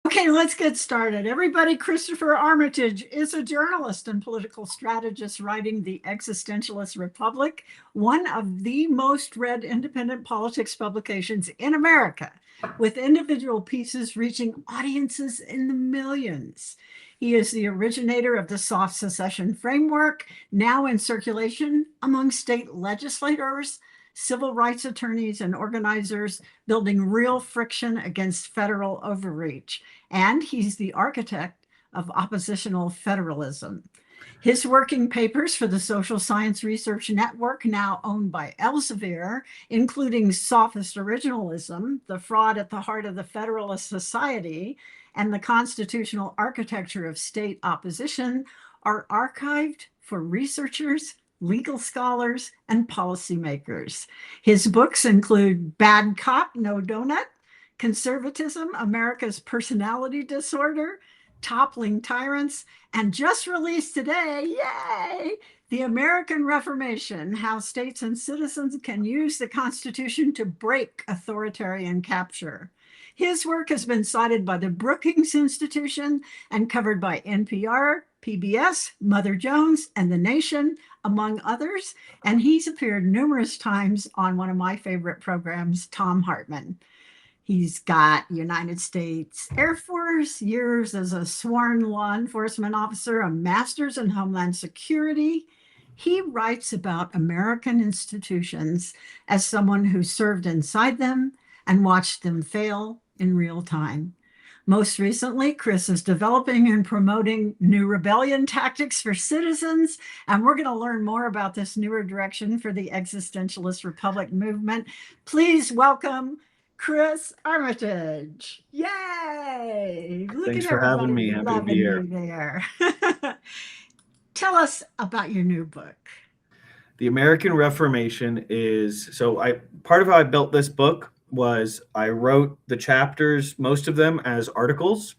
Okay, let's get started. Everybody, Christopher Armitage is a journalist and political strategist writing The Existentialist Republic, one of the most read independent politics publications in America, with individual pieces reaching audiences in the millions. He is the originator of the soft secession framework, now in circulation among state legislators, civil rights attorneys, and organizers, building real friction against federal overreach. And he's the architect of oppositional federalism. His working papers for the Social Science Research Network, now owned by Elsevier, including Sophist Originalism, the fraud at the heart of the Federalist Society, and the constitutional architecture of state opposition, are archived for researchers, legal scholars, and policymakers. His books include Bad Cop, No Donut, Conservatism, America's Personality Disorder, Toppling Tyrants, and just released today, yay, The American Reformation, How States and Citizens Can Use the Constitution to Break Authoritarian Capture. His work has been cited by the Brookings Institution and covered by NPR, PBS, Mother Jones, and The Nation, among others, and he's appeared numerous times on one of my favorite programs, Thom Hartmann. He's got United States Air Force, years as a sworn law enforcement officer, a master's in Homeland Security. He writes about American institutions as someone who served inside them and watched them fail in real time. Most recently, Chris is developing and promoting new rebellion tactics for citizens, and we're going to learn more about this newer direction for the Existentialist Republic movement. Please welcome Chris Armitage. Yay! Look Thanks at for having everybody me. Happy to loving be here. you there. Tell us about your new book. The American Reformation is part of how I built this book was I wrote the chapters, most of them as articles,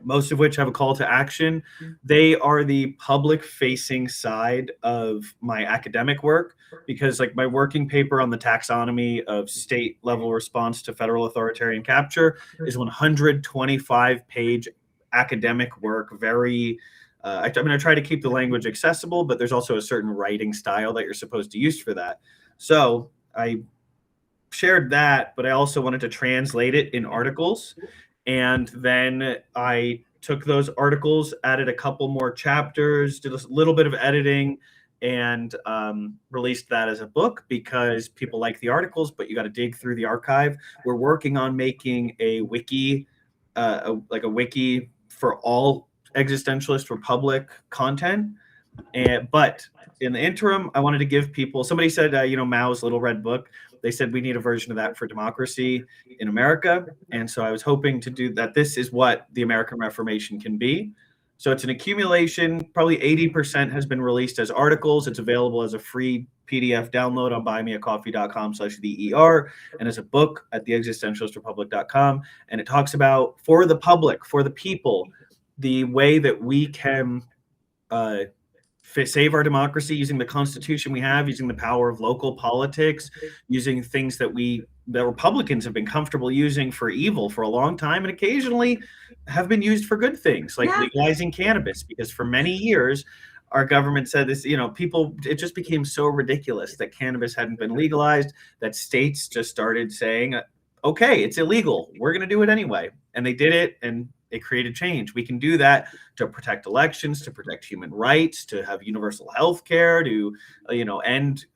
most of which have a call to action. They are the public facing side of my academic work, because like my working paper on the taxonomy of state level response to federal authoritarian capture is 125-page academic work. Very I try to keep the language accessible, but there's also a certain writing style that you're supposed to use for that. So I shared that, but I also wanted to translate it in articles. And then I took those articles, added a couple more chapters, did a little bit of editing, and released that as a book because people like the articles, but you got to dig through the archive. We're working on making a wiki, like a wiki for all Existentialist Republic content. But in the interim, I wanted to give people, somebody said, Mao's Little Red Book. They said we need a version of that for democracy in America. And so I was hoping to do that. This is what the American Reformation can be. So it's an accumulation. Probably 80% has been released as articles. It's available as a free PDF download on buymeacoffee.com/THER and as a book at theexistentialistrepublic.com. And it talks about, for the public, for the people, the way that we can save our democracy using the Constitution we have, using the power of local politics, using things that Republicans have been comfortable using for evil for a long time, and occasionally have been used for good things, like legalizing cannabis, because for many years our government said this, it just became so ridiculous that cannabis hadn't been legalized that states just started saying, okay, it's illegal, we're going to do it anyway. And they did it, and it created change. We can do that to protect elections, to protect human rights, to have universal health care, to end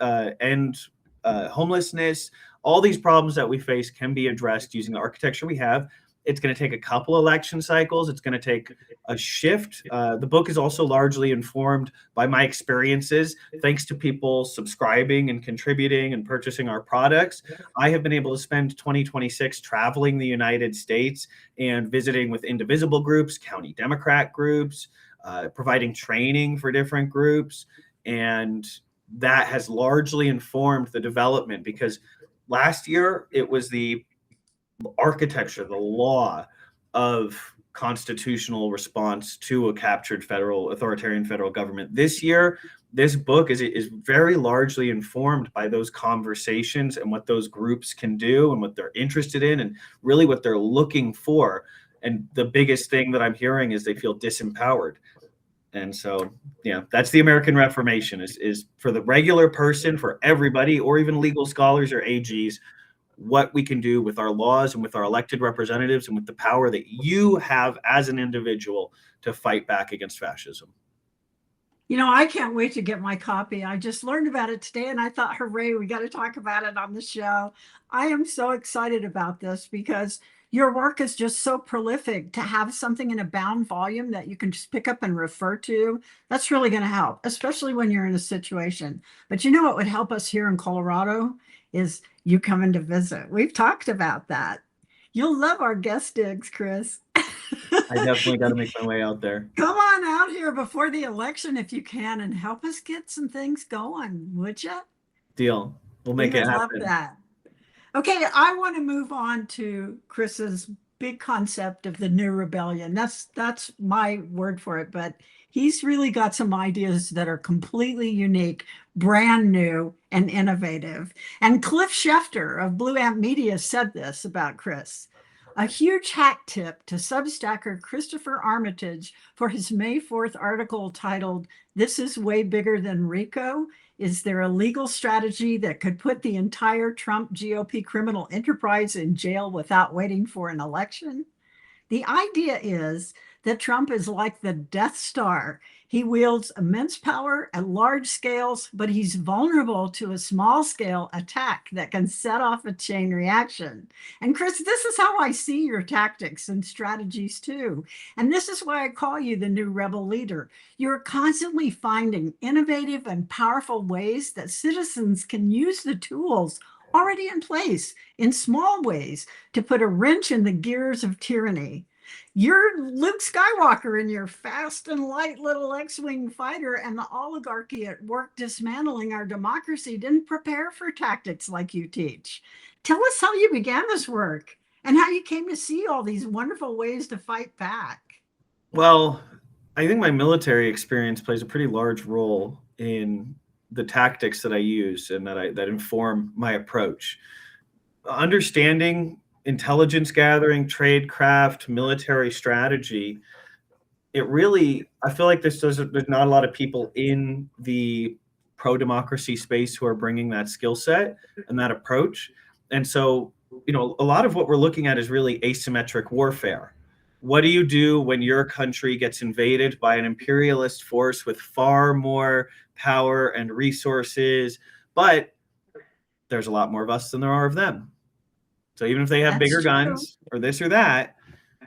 homelessness. All these problems that we face can be addressed using the architecture we have. It's going to take a couple election cycles. It's going to take a shift. The book is also largely informed by my experiences. Thanks to people subscribing and contributing and purchasing our products, I have been able to spend 2026 traveling the United States and visiting with indivisible groups, county Democrat groups, providing training for different groups. And that has largely informed the development, because last year it was the architecture, the law of constitutional response to a captured authoritarian federal government. This year, this book is very largely informed by those conversations and what those groups can do and what they're interested in and really what they're looking for. And the biggest thing that I'm hearing is they feel disempowered. And so, yeah, that's the American Reformation is for the regular person, for everybody, or even legal scholars or AGs, what we can do with our laws and with our elected representatives and with the power that you have as an individual to fight back against fascism. I can't wait to get my copy. I just learned about it today and I thought, hooray, we got to talk about it on the show. I am so excited about this because your work is just so prolific. To have something in a bound volume that you can just pick up and refer to, that's really going to help, especially when you're in a situation. But what would help us here in Colorado is you coming to visit. We've talked about that. You'll love our guest digs, Chris. I definitely got to make my way out there. Come on out here before the election if you can and help us get some things going, would you? Deal. We'll make it happen. Love that. Okay, I want to move on to Chris's big concept of the new rebellion. That's my word for it, but he's really got some ideas that are completely unique, brand new, and innovative. And Cliff Schefter of Blue Amp Media said this about Chris. A huge hack tip to Substacker Christopher Armitage for his May 4th article titled, "This is Way Bigger Than RICO. Is there a legal strategy that could put the entire Trump GOP criminal enterprise in jail without waiting for an election?" The idea is that Trump is like the Death Star. He wields immense power at large scales, but he's vulnerable to a small scale attack that can set off a chain reaction. And Chris, this is how I see your tactics and strategies too. And this is why I call you the new rebel leader. You're constantly finding innovative and powerful ways that citizens can use the tools already in place in small ways to put a wrench in the gears of tyranny. You're Luke Skywalker in your fast and light little X-Wing fighter, and the oligarchy at work dismantling our democracy didn't prepare for tactics like you teach. Tell us how you began this work and how you came to see all these wonderful ways to fight back. Well, I think my military experience plays a pretty large role in the tactics that I use and that inform my approach. Understanding intelligence gathering, tradecraft, military strategy, I feel like there's not a lot of people in the pro-democracy space who are bringing that skill set and that approach. And so, a lot of what we're looking at is really asymmetric warfare. What do you do when your country gets invaded by an imperialist force with far more power and resources, but there's a lot more of us than there are of them? So even if they have bigger guns or this or that,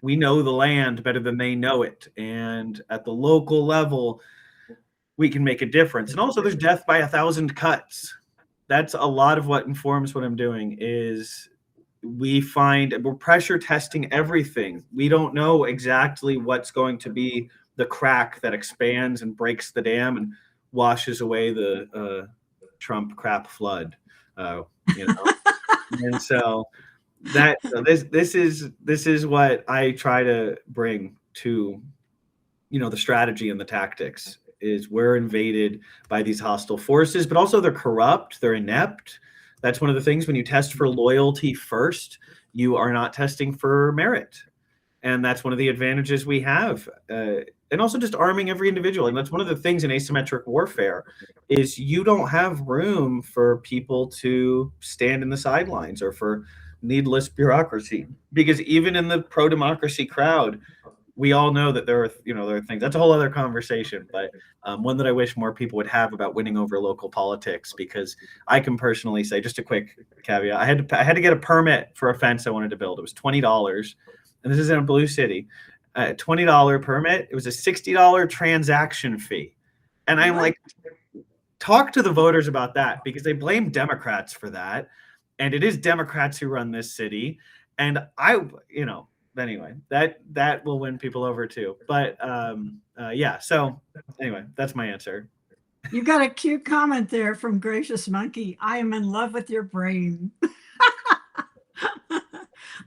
we know the land better than they know it. And at the local level, we can make a difference. And also there's death by 1,000 cuts. That's a lot of what informs what I'm doing is we're pressure testing everything. We don't know exactly what's going to be the crack that expands and breaks the dam and washes away the Trump crap flood. And so this is what I try to bring to the strategy and the tactics is we're invaded by these hostile forces, but also they're corrupt, they're inept. That's one of the things when you test for loyalty first, you are not testing for merit. And that's one of the advantages we have. And also just arming every individual. And that's one of the things in asymmetric warfare is you don't have room for people to stand in the sidelines or for needless bureaucracy. Because even in the pro-democracy crowd, we all know that there are things. That's a whole other conversation, but one that I wish more people would have about winning over local politics. Because I can personally say, just a quick caveat, I had to get a permit for a fence I wanted to build. It was $20, and this is in a blue city. $20 permit. It was a $60 transaction fee, and I'm like, talk to the voters about that because they blame Democrats for that, and it is Democrats who run this city, and anyway, that will win people over too. But yeah. So anyway, that's my answer. You got a cute comment there from Gracious Monkey. I am in love with your brain.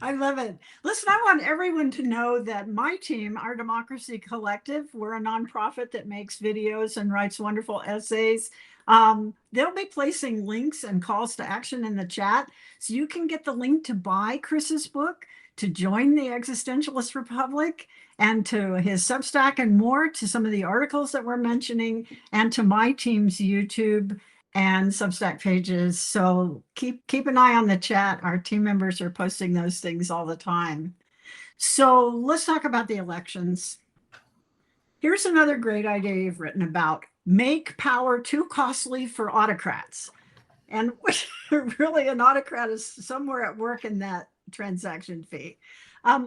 I love it. Listen, I want everyone to know that my team, our Democracy Collective, we're a nonprofit that makes videos and writes wonderful essays. They'll be placing links and calls to action in the chat. So you can get the link to buy Chris's book. to join the Existentialist Republic, and to his Substack and more, to some of the articles that we're mentioning, and to my team's YouTube and Substack pages. So keep an eye on the chat. Our team members are posting those things all the time. So let's talk about the elections. Here's another great idea you've written about: make power too costly for autocrats. And really, an autocrat is somewhere at work in that transaction fee.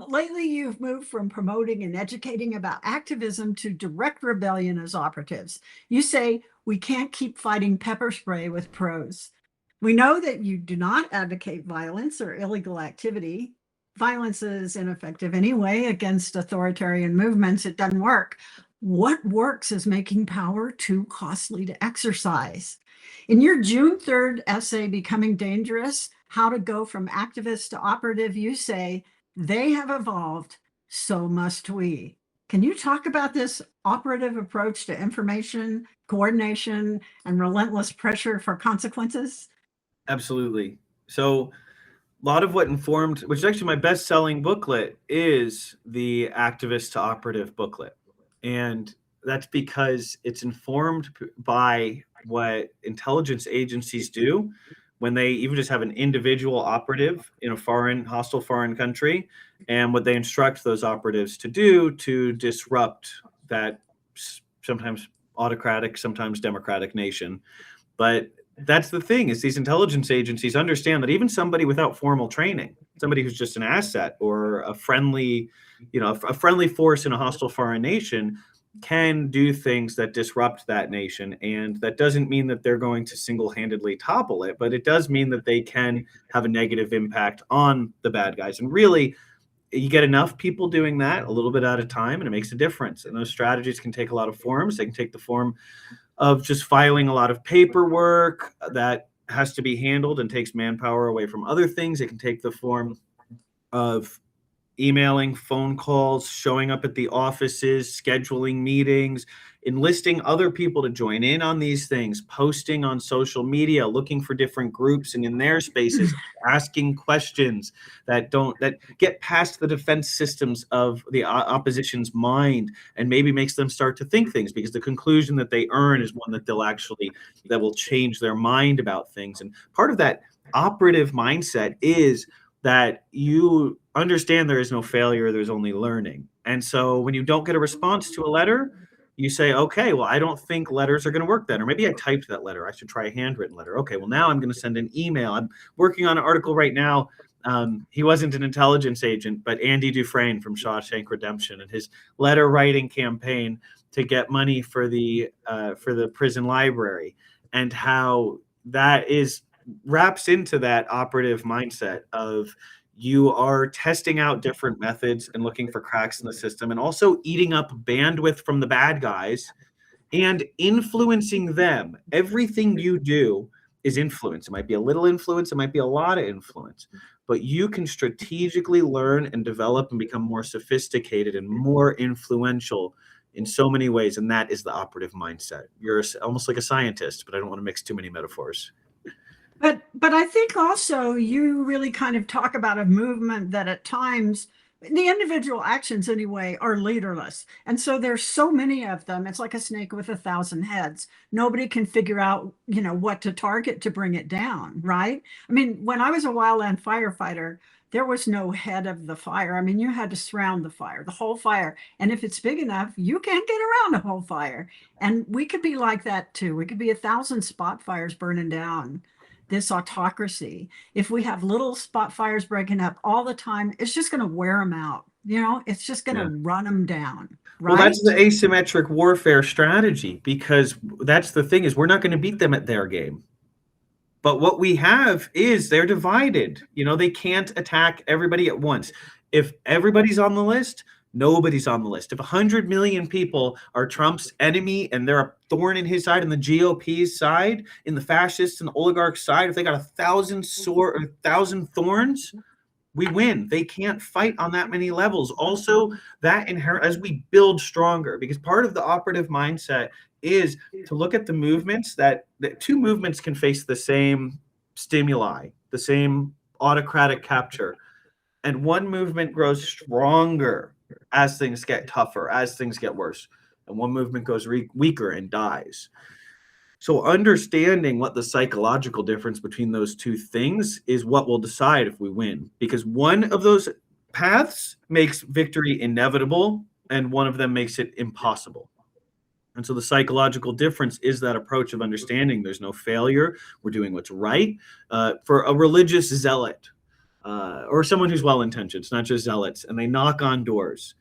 Lately, you've moved from promoting and educating about activism to direct rebellion as operatives. You say, we can't keep fighting pepper spray with pros. We know that you do not advocate violence or illegal activity. Violence is ineffective anyway against authoritarian movements. It doesn't work. What works is making power too costly to exercise. In your June 3rd essay, Becoming Dangerous: How to Go from Activist to Operative, you say, they have evolved, so must we. Can you talk about this operative approach to information, coordination, and relentless pressure for consequences? Absolutely. So a lot of what informed, which is actually my best-selling booklet, is the Activist to Operative booklet. And that's because it's informed by what intelligence agencies do when they even just have an individual operative in a hostile foreign country, and what they instruct those operatives to do to disrupt that sometimes autocratic, sometimes democratic nation. But that's the thing, is these intelligence agencies understand that even somebody without formal training, somebody who's just an asset or a friendly force in a hostile foreign nation, can do things that disrupt that nation. And that doesn't mean that they're going to single-handedly topple it, but it does mean that they can have a negative impact on the bad guys. And really, you get enough people doing that a little bit at a time, and it makes a difference. And those strategies can take a lot of forms. They can take the form of just filing a lot of paperwork that has to be handled and takes manpower away from other things. It can take the form of emailing, phone calls, showing up at the offices, scheduling meetings, enlisting other people to join in on these things, posting on social media, looking for different groups and in their spaces, asking questions that get past the defense systems of the opposition's mind and maybe makes them start to think things, because the conclusion that they earn is one that will change their mind about things. And part of that operative mindset is that you understand there is no failure, there's only learning. And so when you don't get a response to a letter, you say, okay, well, I don't think letters are going to work then. Or maybe I typed that letter. I should try a handwritten letter. Okay, well, now I'm going to send an email. I'm working on an article right now. He wasn't an intelligence agent, but Andy Dufresne from Shawshank Redemption and his letter writing campaign to get money for the prison library, and how that wraps into that operative mindset of you are testing out different methods and looking for cracks in the system, and also eating up bandwidth from the bad guys and influencing them. Everything you do is influence. It might be a little influence, it might be a lot of influence, but you can strategically learn and develop and become more sophisticated and more influential in so many ways. And that is the operative mindset. You're almost like a scientist, but I don't want to mix too many metaphors. But I think also you really kind of talk about a movement that at times, the individual actions anyway, are leaderless. And so there's so many of them. It's like a snake with 1,000 heads. Nobody can figure out, what to target to bring it down, right? I mean, when I was a wildland firefighter, there was no head of the fire. I mean, you had to surround the fire, the whole fire. And if it's big enough, you can't get around the whole fire. And we could be like that too. We could be 1,000 spot fires burning down this autocracy. If we have little spot fires breaking up all the time, it's just going to wear them out. It's just going to run them down. Right? Well, that's the asymmetric warfare strategy, because that's the thing, is we're not going to beat them at their game. But what we have is they're divided. They can't attack everybody at once. If everybody's on the list, nobody's on the list. If 100 million people are Trump's enemy and they're a thorn in his side, in the GOP's side, in the fascists and the oligarchs' side, if they got 1,000 thorns, we win. They can't fight on that many levels. Also, that as we build stronger, because part of the operative mindset is to look at the movements that two movements can face the same stimuli, the same autocratic capture. And one movement grows stronger as things get tougher, as things get worse. And one movement goes weaker and dies. So understanding what the psychological difference between those two things is what will decide if we win. Because one of those paths makes victory inevitable, and one of them makes it impossible. And so the psychological difference is that approach of understanding there's no failure. We're doing what's right. For a religious zealot or someone who's well-intentioned, it's not just zealots, and they knock on doors.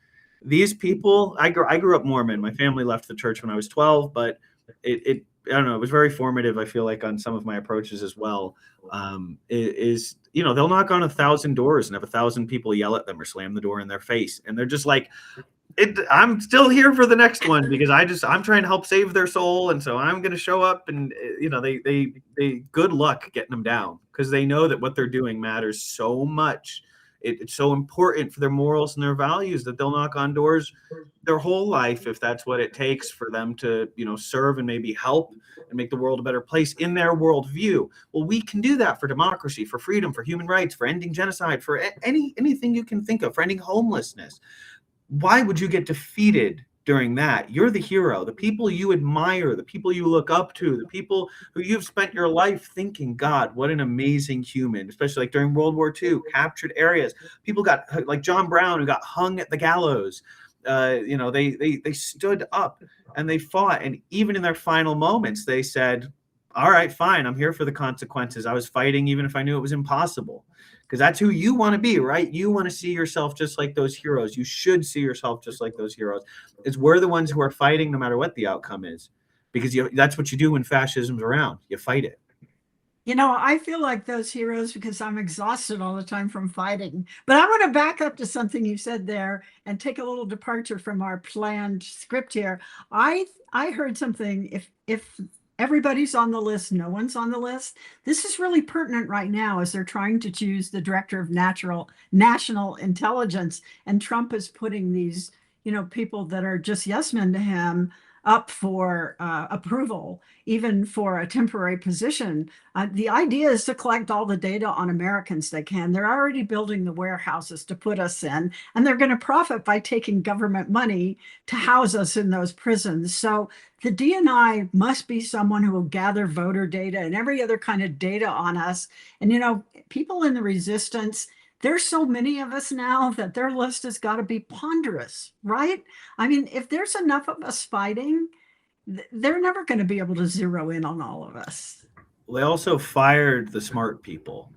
These people, I grew up Mormon. My family left the church when I was 12, but it I don't know, it was very formative, I feel like, on some of my approaches as well. They'll knock on 1,000 doors and have 1,000 people yell at them or slam the door in their face. And they're just like, I'm still here for the next one because I'm trying to help save their soul. And so I'm going to show up and, they good luck getting them down because they know that what they're doing matters so much. It's so important for their morals and their values that they'll knock on doors their whole life if that's what it takes for them to, serve and maybe help and make the world a better place in their worldview. Well, we can do that for democracy, for freedom, for human rights, for ending genocide, for anything you can think of, for ending homelessness. Why would you get defeated during that? You're the hero. The people you admire, the people you look up to, the people who you've spent your life thinking, God, what an amazing human, especially like during World War II, captured areas. People got, like John Brown, who got hung at the gallows. They stood up and they fought. And even in their final moments, they said, all right, fine, I'm here for the consequences. I was fighting even if I knew it was impossible. Because that's who you want to be, right? You want to see yourself just like those heroes. You should see yourself just like those heroes. We're the ones who are fighting no matter what the outcome is. Because that's what you do when fascism's around. You fight it. I feel like those heroes because I'm exhausted all the time from fighting. But I want to back up to something you said there and take a little departure from our planned script here. I heard something, if everybody's on the list, no one's on the list. This is really pertinent right now as they're trying to choose the director of national intelligence. And Trump is putting these, people that are just yes men to him up for approval, even for a temporary position. The idea is to collect all the data on Americans they can. They're already building the warehouses to put us in, and they're going to profit by taking government money to house us in those prisons. So the DNI must be someone who will gather voter data and every other kind of data on us. And, people in the resistance, there's so many of us now that their list has got to be ponderous, right? I mean, if there's enough of us fighting, they're never going to be able to zero in on all of us. They also fired the smart people.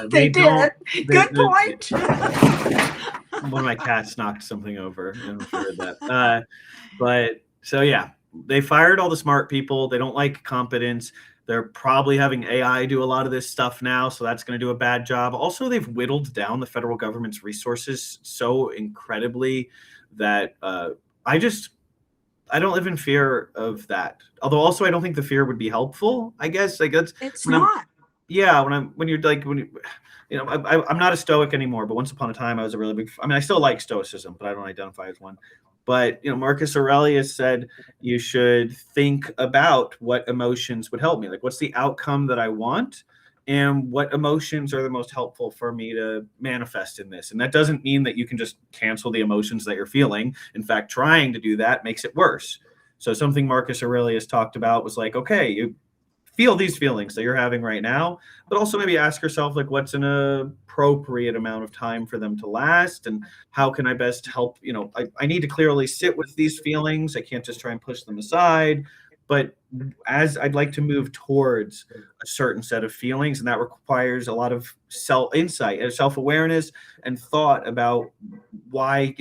They did. Good point. One of my cats knocked something over. I don't know if you heard that. But so, yeah, they fired all the smart people. They don't like competence. They're probably having AI do a lot of this stuff now, so that's going to do a bad job. Also, they've whittled down the federal government's resources so incredibly that I don't live in fear of that. Although, also, I don't think the fear would be helpful. I guess it's not. I'm not a Stoic anymore, but once upon a time I was a really big. I still like Stoicism, but I don't identify as one. But Marcus Aurelius said you should think about what emotions would help me. Like, what's the outcome that I want, and what emotions are the most helpful for me to manifest in this. And that doesn't mean that you can just cancel the emotions that you're feeling. In fact, trying to do that makes it worse. So something Marcus Aurelius talked about was like, okay, you feel these feelings that you're having right now, but also maybe ask yourself, like, what's an appropriate amount of time for them to last, and how can I best help? I need to clearly sit with these feelings. I can't just try and push them aside. But as I'd like to move towards a certain set of feelings, and that requires a lot of self-insight and self-awareness and thought about why,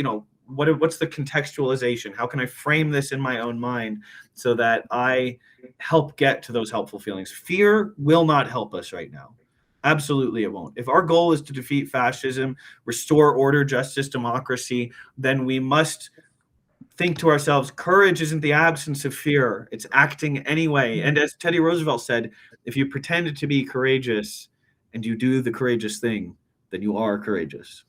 what's the contextualization? How can I frame this in my own mind so that I help get to those helpful feelings? Fear will not help us right now. Absolutely, it won't. If our goal is to defeat fascism, restore order, justice, democracy, then we must think to ourselves, courage isn't the absence of fear. It's acting anyway. And as Teddy Roosevelt said, if you pretend to be courageous and you do the courageous thing, then you are courageous.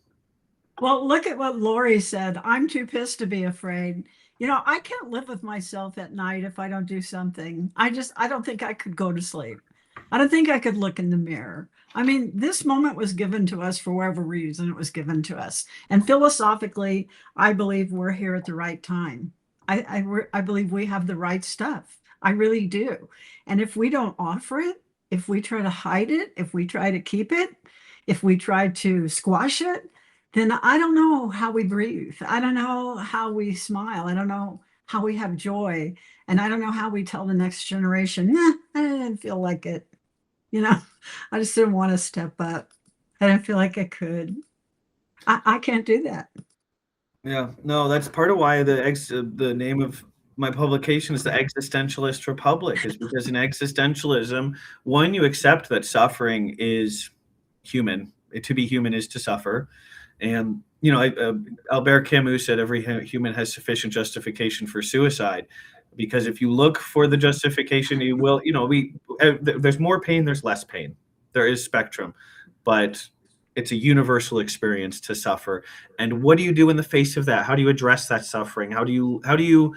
Well, look at what Lori said. I'm too pissed to be afraid. I can't live with myself at night if I don't do something. I don't think I could go to sleep. I don't think I could look in the mirror. I mean, this moment was given to us for whatever reason it was given to us. And philosophically, I believe we're here at the right time. I believe we have the right stuff. I really do. And if we don't offer it, if we try to hide it, if we try to keep it, if we try to squash it, then I don't know how we breathe. I don't know how we smile. I don't know how we have joy. And I don't know how we tell the next generation, nah, I didn't feel like it. You know, I just didn't want to step up. I didn't feel like I could. I can't do that. Yeah, no, that's part of why the name of my publication is the Existentialist Republic, is because in existentialism, one, you accept that suffering is human. To be human is to suffer. And, Albert Camus said every human has sufficient justification for suicide, because if you look for the justification, you will, there's more pain, there's less pain. There is spectrum, but it's a universal experience to suffer. And what do you do in the face of that? How do you address that suffering? How do you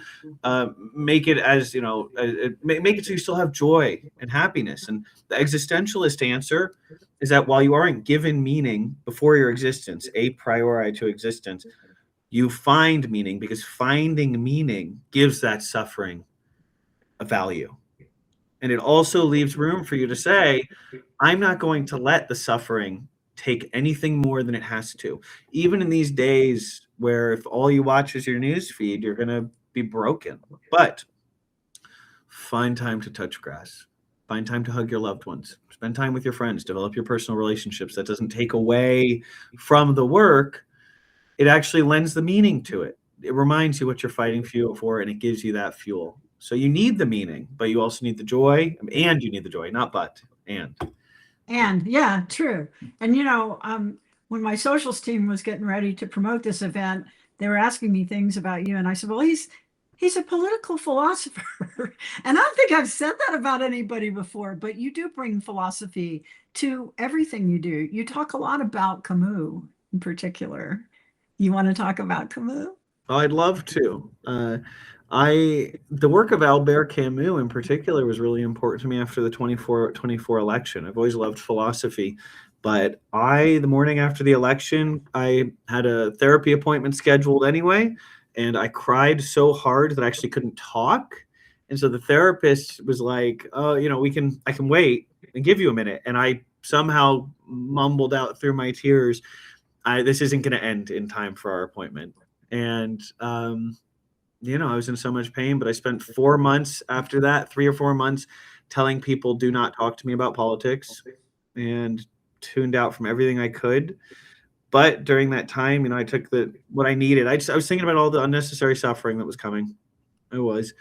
make it as, make it so you still have joy and happiness? And the existentialist answer is that while you aren't given meaning before your existence, a priori to existence, you find meaning, because finding meaning gives that suffering a value. And it also leaves room for you to say, I'm not going to let the suffering take anything more than it has to. Even in these days where if all you watch is your news feed, you're going to be broken. But find time to touch grass. Find time to hug your loved ones. Spend time with your friends. Develop your personal relationships. That doesn't take away from the work. It actually lends the meaning to it. It reminds you what you're fighting for, and it gives you that fuel. So you need the meaning, but you also need the joy, and you need the joy, not but, and. And yeah, true. And when my socials team was getting ready to promote this event, they were asking me things about you, and I said, "Well, he's a political philosopher," and I don't think I've said that about anybody before. But you do bring philosophy to everything you do. You talk a lot about Camus in particular. You want to talk about Camus? Oh, I'd love to. The work of Albert Camus in particular was really important to me after the 24 election. I've always loved philosophy, but the morning after the election, I had a therapy appointment scheduled anyway, and I cried so hard that I actually couldn't talk. And so the therapist was like, "Oh, I can wait and give you a minute." And I somehow mumbled out through my tears, "This isn't going to end in time for our appointment." And I was in so much pain, but I spent 4 months after that, 3 or 4 months, telling people, do not talk to me about politics, and tuned out from everything I could. But during that time, I took what I needed. I was thinking about all the unnecessary suffering that was coming. I was.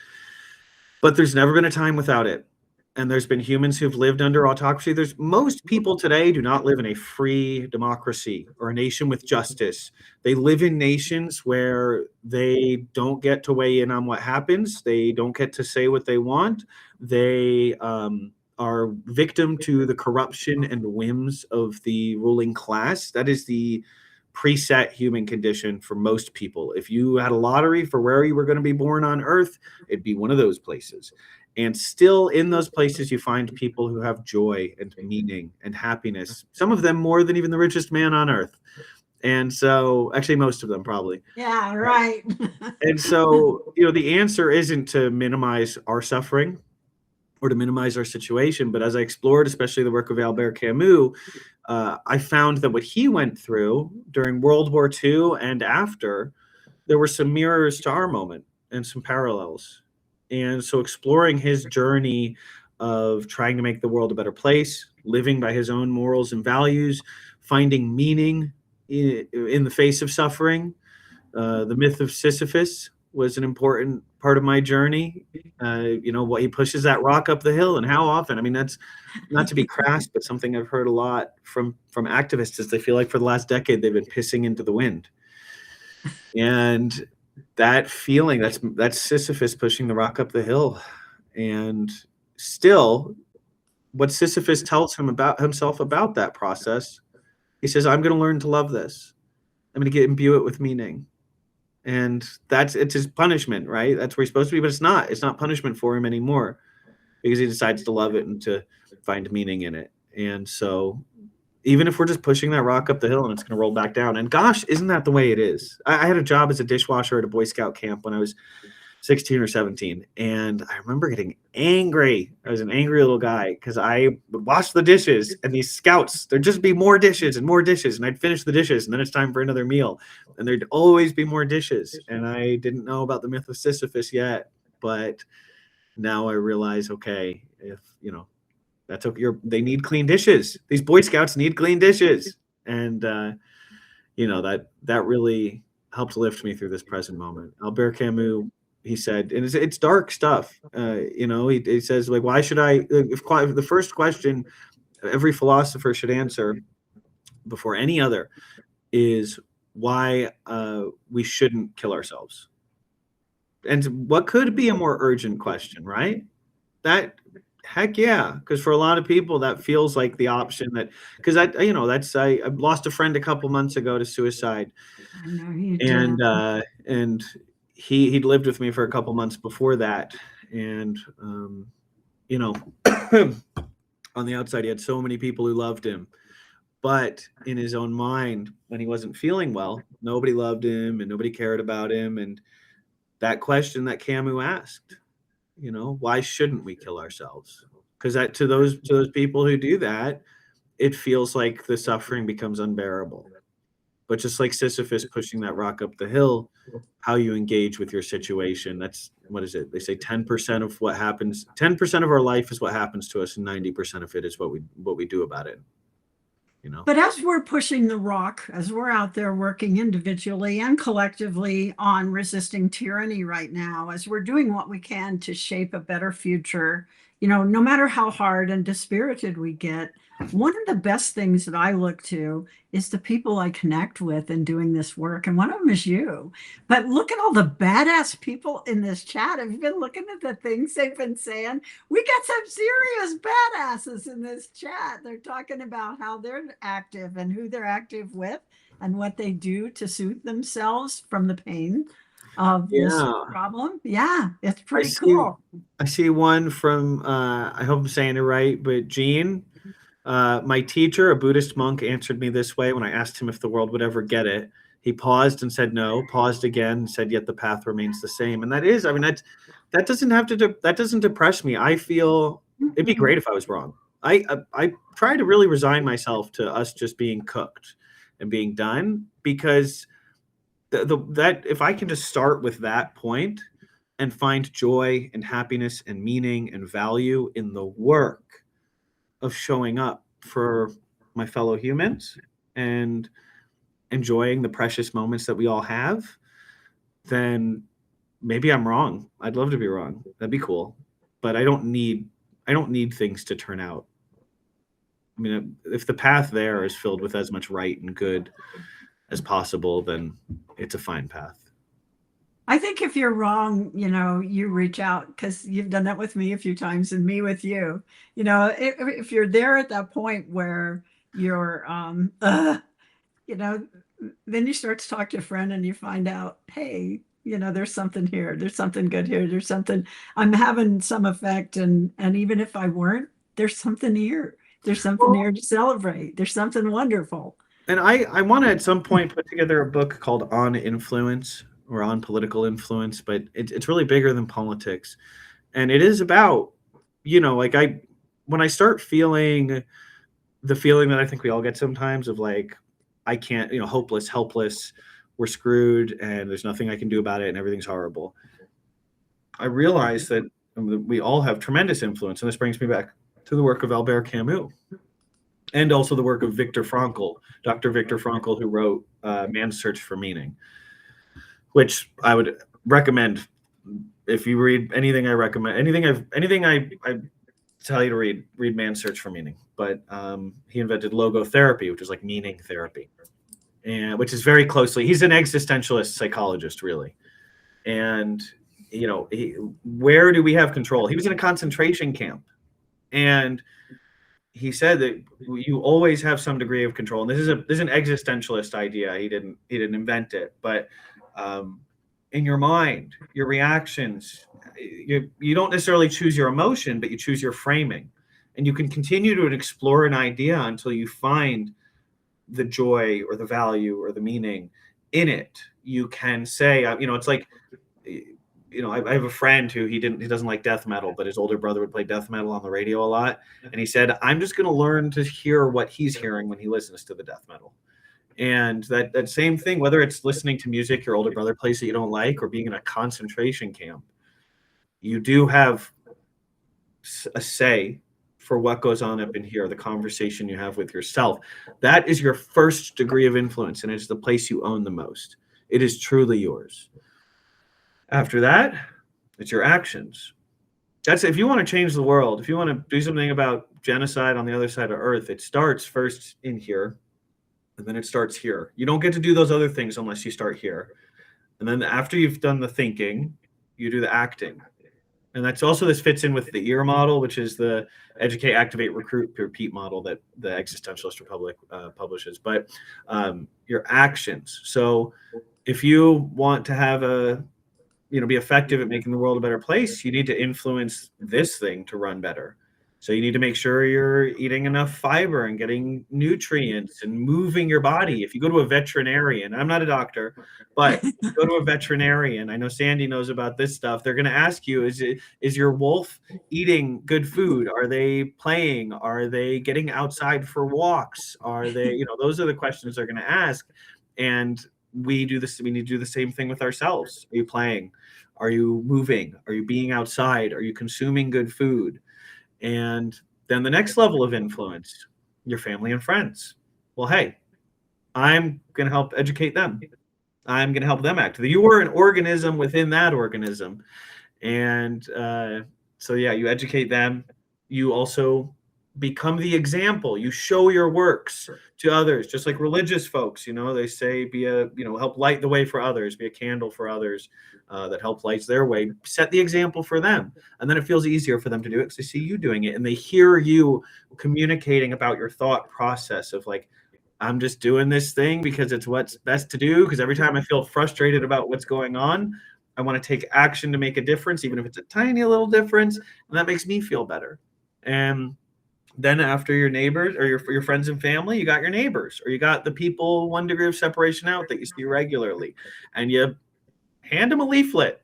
But there's never been a time without it. And there's been humans who've lived under autocracy. Most people today do not live in a free democracy or a nation with justice. They live in nations where they don't get to weigh in on what happens. They don't get to say what they want. They are victim to the corruption and whims of the ruling class. That is the preset human condition for most people. If you had a lottery for where you were going to be born on Earth, it'd be one of those places. And still in those places, you find people who have joy and meaning and happiness, some of them more than even the richest man on earth. And so, actually, most of them probably. Yeah, right. And so, the answer isn't to minimize our suffering or to minimize our situation. But as I explored, especially the work of Albert Camus, I found that what he went through during World War II and after, there were some mirrors to our moment and some parallels. And so exploring his journey of trying to make the world a better place, living by his own morals and values, finding meaning in the face of suffering. The myth of Sisyphus was an important part of my journey. What he pushes that rock up the hill, and how often. I mean, that's not to be crass, but something I've heard a lot from activists is they feel like for the last decade they've been pissing into the wind. And that feeling, that's Sisyphus pushing the rock up the hill. And still, what Sisyphus tells himself about that process, he says, I'm going to learn to love this. I'm going to imbue it with meaning. And it's his punishment, right? That's where he's supposed to be, but it's not punishment for him anymore. because he decides to love it and to find meaning in it. And so even if we're just pushing that rock up the hill and it's going to roll back down, and gosh, isn't that the way it is? I had a job as a dishwasher at a Boy Scout camp when I was 16 or 17. And I remember getting angry. I was an angry little guy because I would wash the dishes and these scouts, there'd just be more dishes and more dishes. And I'd finish the dishes and then it's time for another meal. And there'd always be more dishes. And I didn't know about the myth of Sisyphus yet. But now I realize, okay, if, that's okay. They need clean dishes. These Boy Scouts need clean dishes. And, that really helped lift me through this present moment. Albert Camus, he said, and it's dark stuff. He says, like, why should if the first question every philosopher should answer before any other is why we shouldn't kill ourselves. And what could be a more urgent question, right? Heck yeah, because for a lot of people that feels like the option because I lost a friend a couple months ago to suicide. I know you did. And he'd lived with me for a couple months before that, and on the outside he had so many people who loved him, but in his own mind, when he wasn't feeling well, nobody loved him and nobody cared about him. And that question that Camus asked, why shouldn't we kill ourselves? Because that to those people who do that, it feels like the suffering becomes unbearable. But just like Sisyphus pushing that rock up the hill, how you engage with your situation, that's, what is it? They say 10% of what happens, 10% of our life is what happens to us, and 90% of it is what we do about it. But as we're pushing the rock, as we're out there working individually and collectively on resisting tyranny right now, as we're doing what we can to shape a better future, no matter how hard and dispirited we get, one of the best things that I look to is the people I connect with in doing this work. And one of them is you. But look at all the badass people in this chat. Have you been looking at the things they've been saying? We got some serious badasses in this chat. They're talking about how they're active and who they're active with and what they do to soothe themselves from the pain of this problem. Yeah, it's pretty cool. I see one from, I hope I'm saying it right, but Jean. My teacher, a Buddhist monk, answered me this way when I asked him if the world would ever get it. He paused and said no, paused again and said, yet the path remains the same. And that doesn't depress me. I feel it'd be great if I was wrong. I try to really resign myself to us just being cooked and being done, because that if I can just start with that point and find joy and happiness and meaning and value in the work of showing up for my fellow humans and enjoying the precious moments that we all have, then maybe I'm wrong. I'd love to be wrong. That'd be cool. But I don't need things to turn out. I mean, if the path there is filled with as much right and good as possible, then it's a fine path. I think if you're wrong, you reach out, because you've done that with me a few times and me with you. If you're there at that point where you're, then you start to talk to a friend and you find out, hey, there's something here. There's something good here. There's something, I'm having some effect. And even if I weren't, there's something here. There's something here to celebrate. There's something wonderful. And I want to at some point put together a book called On Influence, or On Political Influence, but it's really bigger than politics. And it is about, when I start feeling the feeling that I think we all get sometimes of like, I can't, hopeless, helpless, we're screwed and there's nothing I can do about it and everything's horrible. I realize that we all have tremendous influence. And this brings me back to the work of Albert Camus and also the work of Viktor Frankl, Dr. Viktor Frankl, who wrote Man's Search for Meaning, which I would recommend. If you read anything I recommend, anything I tell you to read Man's Search for Meaning. But he invented logotherapy, which is like meaning therapy, and which is very closely, he's an existentialist psychologist, really. And, where do we have control? He was in a concentration camp, and he said that you always have some degree of control. And this is an existentialist idea. He didn't invent it, but in your mind, your reactions. You don't necessarily choose your emotion, but you choose your framing. And you can continue to explore an idea until you find the joy or the value or the meaning in it. You can say, it's like, I have a friend who he doesn't like death metal, but his older brother would play death metal on the radio a lot. And he said, I'm just going to learn to hear what he's hearing when he listens to the death metal. And that same thing, whether it's listening to music your older brother plays that you don't like, or being in a concentration camp, you do have a say for what goes on up in here, the conversation you have with yourself. That is your first degree of influence, and it's the place you own the most. It is truly yours. After that, it's your actions. That's if you want to change the world, if you want to do something about genocide on the other side of Earth, it starts first in here, and then it starts here. You don't get to do those other things unless you start here. And then after you've done the thinking, you do the acting. And that's also, this fits in with the EAR model, which is the educate, activate, recruit, repeat model that the Existentialist Republic publishes. But your actions. So if you want to have be effective at making the world a better place, you need to influence this thing to run better. So you need to make sure you're eating enough fiber and getting nutrients and moving your body. If you go to a veterinarian, I'm not a doctor, but if you go to a veterinarian, I know Sandi knows about this stuff. They're going to ask you, is your wolf eating good food? Are they playing? Are they getting outside for walks? Are they, those are the questions they're going to ask. And we do this. We need to do the same thing with ourselves. Are you playing? Are you moving? Are you being outside? Are you consuming good food? And then the next level of influence, your family and friends. Well, hey, I'm going to help educate them. I'm going to help them act. You are an organism within that organism. And so, yeah, you educate them. You also become the example. You show your works to others, just like religious folks. They say help light the way for others, be a candle for others that help light their way. Set the example for them, and then it feels easier for them to do it because they see you doing it and they hear you communicating about your thought process of like, I'm just doing this thing because it's what's best to do. Because every time I feel frustrated about what's going on, I want to take action to make a difference, even if it's a tiny little difference, and that makes me feel better. And then after your neighbors or your friends and family, you got your neighbors, or you got the people 1 degree of separation out that you see regularly, and you hand them a leaflet.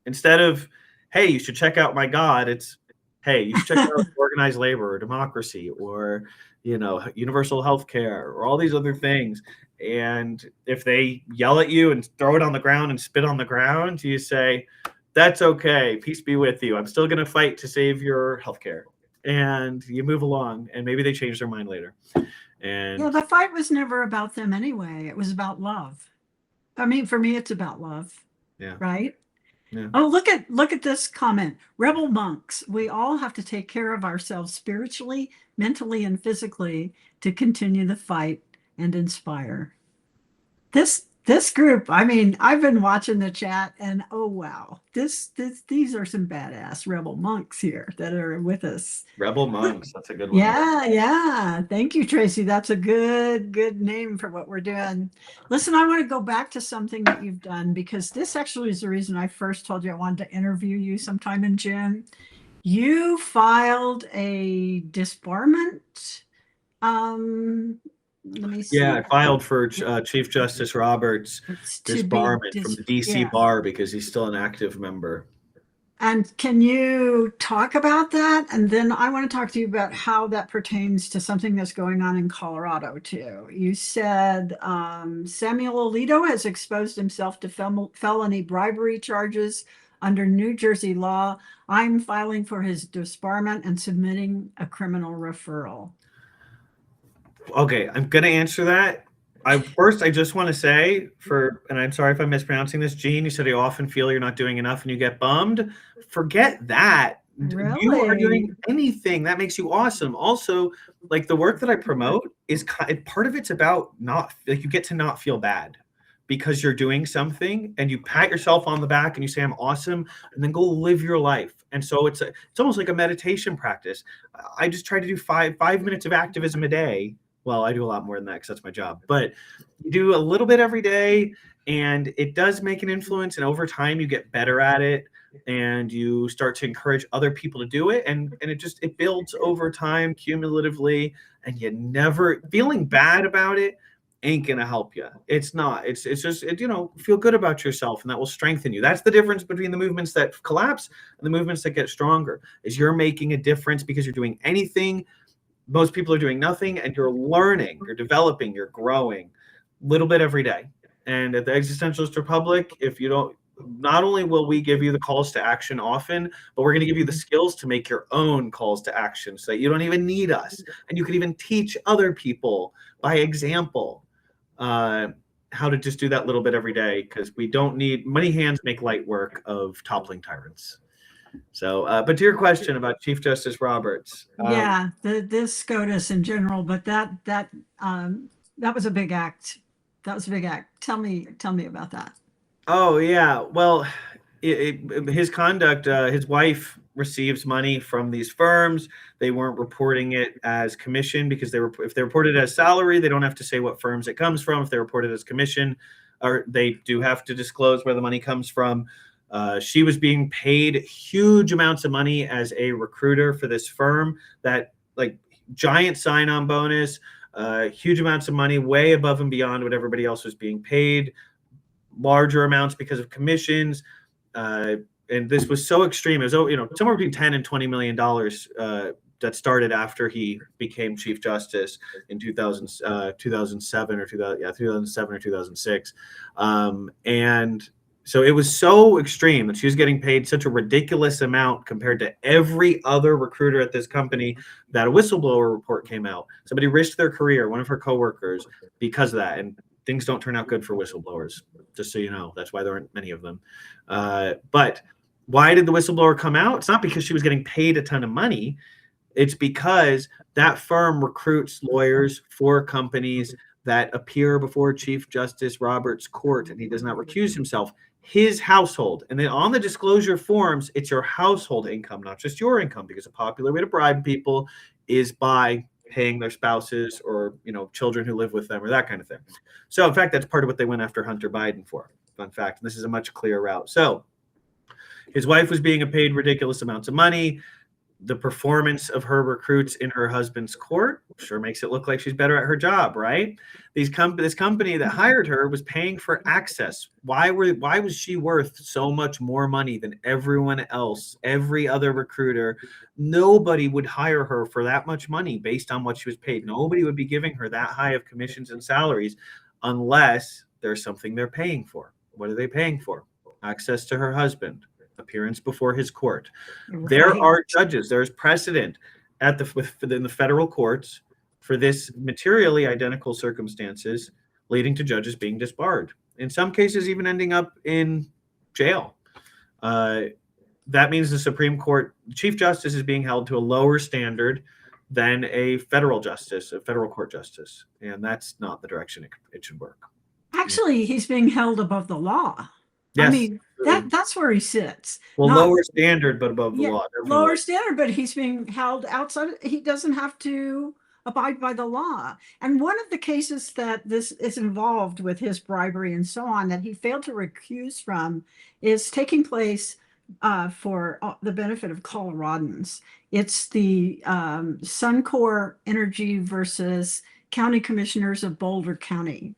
Instead of, hey, you should check out my God, it's, hey, you should check out organized labor or democracy or, universal health care or all these other things. And if they yell at you and throw it on the ground and spit on the ground, you say, that's okay. Peace be with you. I'm still going to fight to save your health care. And you move along, and maybe they change their mind later. And the fight was never about them anyway. It was about love. I mean, for me, it's about love. Yeah. Right. Yeah. Oh, look at this comment. Rebel monks. We all have to take care of ourselves spiritually, mentally, and physically to continue the fight and inspire. This group, I mean, I've been watching the chat, and oh wow, these are some badass rebel monks here that are with us. Rebel monks, that's a good one. Yeah. Thank you, Tracy. That's a good name for what we're doing. Listen, I want to go back to something that you've done, because this actually is the reason I first told you I wanted to interview you sometime in June. You filed a disbarment. Let me see. Yeah, I filed for Chief Justice Roberts' disbarment from the DC bar because he's still an active member. And can you talk about that? And then I want to talk to you about how that pertains to something that's going on in Colorado too. You said Samuel Alito has exposed himself to felony bribery charges under New Jersey law. I'm filing for his disbarment and submitting a criminal referral. Okay, I'm going to answer that. I just want to say and I'm sorry if I'm mispronouncing this, Gene, you said you often feel you're not doing enough and you get bummed. Forget that. Really? You are doing anything that makes you awesome. Also, like the work that I promote is part of it's about you get to not feel bad because you're doing something, and you pat yourself on the back and you say, I'm awesome, and then go live your life. And so it's almost like a meditation practice. I just try to do five minutes of activism a day Well, I do a lot more than that because that's my job. But you do a little bit every day, and it does make an influence. And over time, you get better at it, and you start to encourage other people to do it, and it builds over time cumulatively. And you never feeling bad about it ain't gonna help you. It's not. It's just feel good about yourself, and that will strengthen you. That's the difference between the movements that collapse and the movements that get stronger. Is you're making a difference because you're doing anything. Most people are doing nothing, and you're learning, you're developing, you're growing a little bit every day. And at the Existentialist Republic, if you don't, not only will we give you the calls to action often, but we're going to give you the skills to make your own calls to action so that you don't even need us. And you can even teach other people by example how to just do that little bit every day, because we don't need many hands make light work of toppling tyrants. So, but to your question about Chief Justice Roberts, Yeah, this SCOTUS in general, but that was a big act. That was a big act. Tell me about that. Oh yeah, well, his conduct. His wife receives money from these firms. They weren't reporting it as commission because if they report it as salary, they don't have to say what firms it comes from. If they report it as commission, or they do have to disclose where the money comes from. She was being paid huge amounts of money as a recruiter for this firm, that like giant sign-on bonus, huge amounts of money, way above and beyond what everybody else was being paid, larger amounts because of commissions. And this was so extreme. It was, somewhere between 10 and $20 million that started after he became Chief Justice in 2007 or 2006. And so it was so extreme that she was getting paid such a ridiculous amount compared to every other recruiter at this company that a whistleblower report came out. Somebody risked their career, one of her coworkers, because of that. And things don't turn out good for whistleblowers, just so you know. That's why there aren't many of them. But why did the whistleblower come out? It's not because she was getting paid a ton of money. It's because that firm recruits lawyers for companies that appear before Chief Justice Roberts' court, and he does not recuse himself. His household, and then on the disclosure forms, it's your household income, not just your income, because a popular way to bribe people is by paying their spouses or children who live with them or that kind of thing. So in fact, that's part of what they went after Hunter Biden for. Fun fact. And this is a much clearer route. So his wife was being paid ridiculous amounts of money. The performance of her recruits in her husband's court sure makes it look like she's better at her job, right? This company that hired her was paying for access. Why was she worth so much more money than everyone else, every other recruiter? Nobody would hire her for that much money based on what she was paid. Nobody would be giving her that high of commissions and salaries unless there's something they're paying for. What are they paying for? Access to her husband. Appearance before his court. Right. There are judges. There's precedent in the federal courts for this materially identical circumstances, leading to judges being disbarred. In some cases, even ending up in jail. That means the Supreme Court Chief Justice is being held to a lower standard than a federal court justice, and that's not the direction it should work. Actually, he's being held above the law. Yes. I mean, that's where he sits. Well, lower standard, but above the law. Lower standard, but he's being held outside. He doesn't have to abide by the law. And one of the cases that this is involved with his bribery and so on that he failed to recuse from is taking place for the benefit of Coloradans. It's the Suncor Energy versus County Commissioners of Boulder County.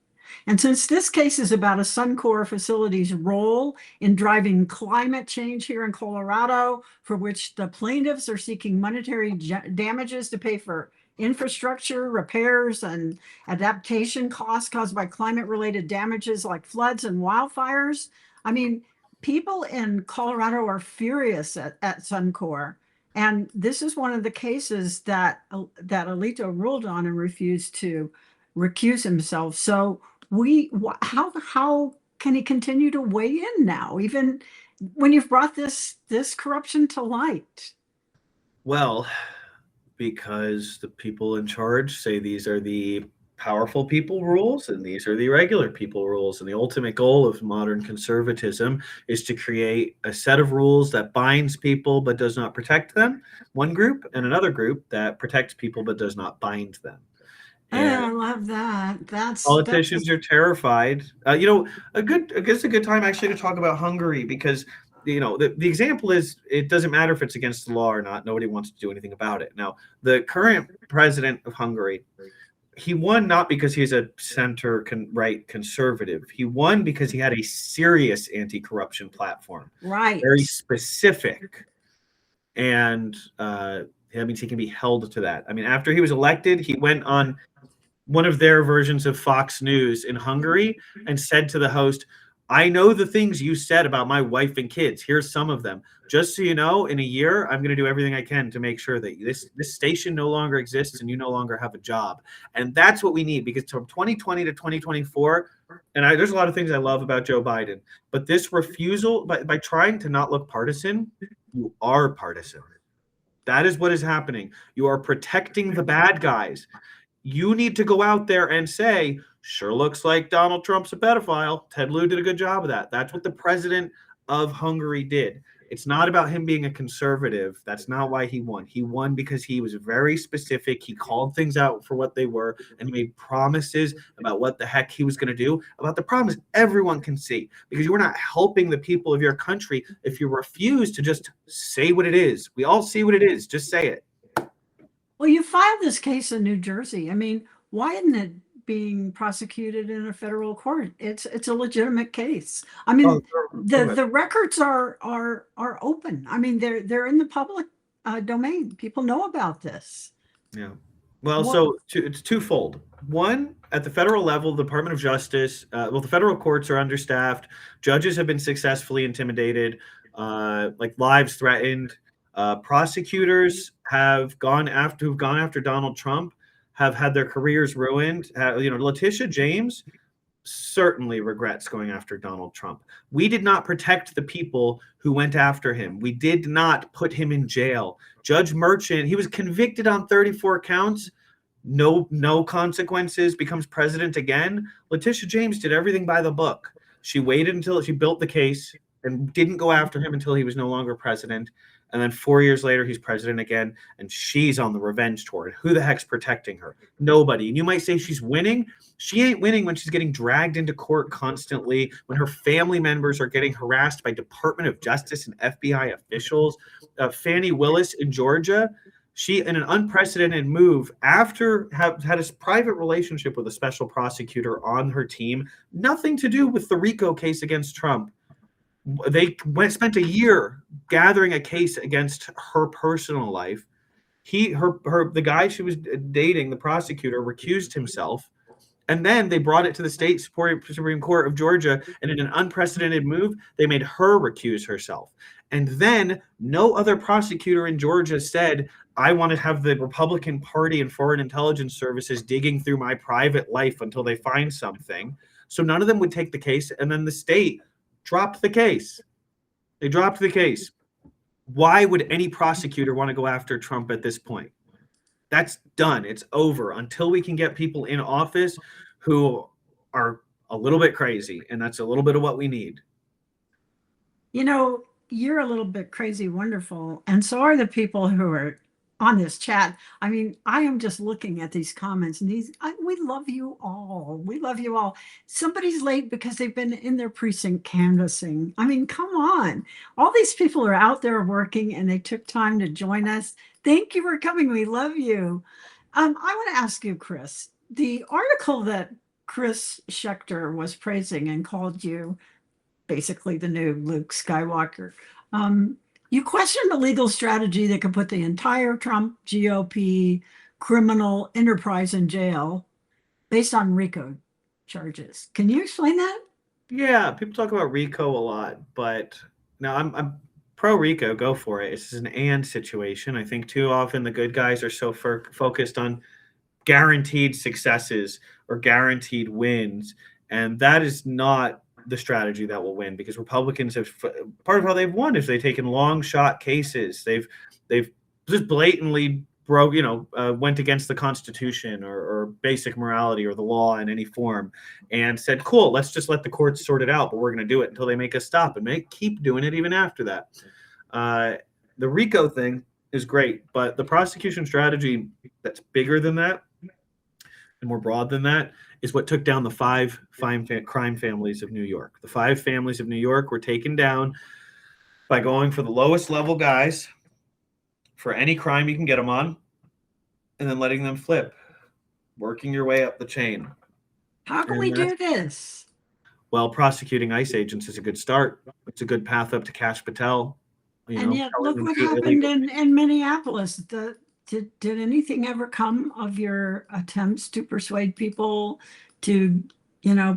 And since this case is about a Suncor facility's role in driving climate change here in Colorado, for which the plaintiffs are seeking monetary damages to pay for infrastructure repairs and adaptation costs caused by climate-related damages like floods and wildfires. I mean, people in Colorado are furious at Suncor. And this is one of the cases that Alito ruled on and refused to recuse himself. So how can he continue to weigh in now, even when you've brought this corruption to light? Well, because the people in charge say these are the powerful people rules and these are the regular people rules. And the ultimate goal of modern conservatism is to create a set of rules that binds people but does not protect them, one group, and another group that protects people but does not bind them. Oh, I love that. That's Politicians are terrified. I guess a good time actually to talk about Hungary because the example is it doesn't matter if it's against the law or not. Nobody wants to do anything about it. Now, the current president of Hungary, he won not because he's a right conservative. He won because he had a serious anti-corruption platform, right. very specific, and that means he can be held to that. I mean, after he was elected, he went on one of their versions of Fox News in Hungary and said to the host, I know the things you said about my wife and kids. Here's some of them. Just so you know, in a year, I'm going to do everything I can to make sure that this station no longer exists and you no longer have a job. And that's what we need because from 2020 to 2024, there's a lot of things I love about Joe Biden, but this refusal, by trying to not look partisan, you are partisan. That is what is happening. You are protecting the bad guys. You need to go out there and say, sure looks like Donald Trump's a pedophile. Ted Lieu did a good job of that. That's what the president of Hungary did. It's not about him being a conservative. That's not why he won. He won because he was very specific. He called things out for what they were, and he made promises about what the heck he was going to do about the problems everyone can see. Because you are not helping the people of your country if you refuse to just say what it is. We all see what it is. Just say it. Well, you filed this case in New Jersey. I mean, why isn't it being prosecuted in a federal court? It's a legitimate case. I mean, the records are open. I mean, they're in the public domain. People know about this. Yeah. Well, so it's twofold. One, at the federal level, the Department of Justice, the federal courts are understaffed. Judges have been successfully intimidated, like lives threatened. Prosecutors who've gone after Donald Trump have had their careers ruined. Letitia James certainly regrets going after Donald Trump. We did not protect the people who went after him. We did not put him in jail. Judge Merchant, he was convicted on 34 counts. No consequences, becomes president again. Letitia James did everything by the book. She waited until she built the case and didn't go after him until he was no longer president. And then 4 years later, he's president again, and she's on the revenge tour. And who the heck's protecting her? Nobody. And you might say she's winning. She ain't winning when she's getting dragged into court constantly, when her family members are getting harassed by Department of Justice and FBI officials. Fannie Willis in Georgia, she, in an unprecedented move, after had a private relationship with a special prosecutor on her team, nothing to do with the RICO case against Trump. They spent a year gathering a case against her personal life. The guy she was dating, the prosecutor, recused himself. And then they brought it to the state Supreme Court of Georgia. And in an unprecedented move, they made her recuse herself. And then no other prosecutor in Georgia said, I want to have the Republican Party and Foreign Intelligence Services digging through my private life until they find something. So none of them would take the case. And then the state dropped the case. They dropped the case. Why would any prosecutor want to go after Trump at this point? That's done. It's over until we can get people in office who are a little bit crazy. And that's a little bit of what we need. You're a little bit crazy wonderful. And so are the people who are on this chat. I mean, I am just looking at these comments and we love you all. We love you all. Somebody's late because they've been in their precinct canvassing. I mean, come on. All these people are out there working and they took time to join us. Thank you for coming. We love you. I want to ask you, Chris, the article that Chris Schechter was praising and called you basically the new Luke Skywalker. You question the legal strategy that could put the entire Trump GOP criminal enterprise in jail based on RICO charges. Can you explain that? Yeah, people talk about RICO a lot, but no, I'm pro RICO. Go for it. It's an and situation. I think too often the good guys are so focused on guaranteed successes or guaranteed wins, and that is not the strategy that will win, because Republicans have, part of how they've won is they've taken long shot cases. They've just blatantly went against the Constitution or basic morality or the law in any form and said, cool, let's just let the courts sort it out, but we're going to do it until they make us stop, and they keep doing it even after that. The RICO thing is great, but the prosecution strategy that's bigger than that and more broad than that, is what took down the five crime families of New York. The 5 families of New York were taken down by going for the lowest level guys for any crime you can get them on, and then letting them flip, working your way up the chain. How can And we do this? Well, prosecuting ICE agents is a good start. It's a good path up to Kash Patel. And yet, look what happened in Minneapolis. Did anything ever come of your attempts to persuade people to,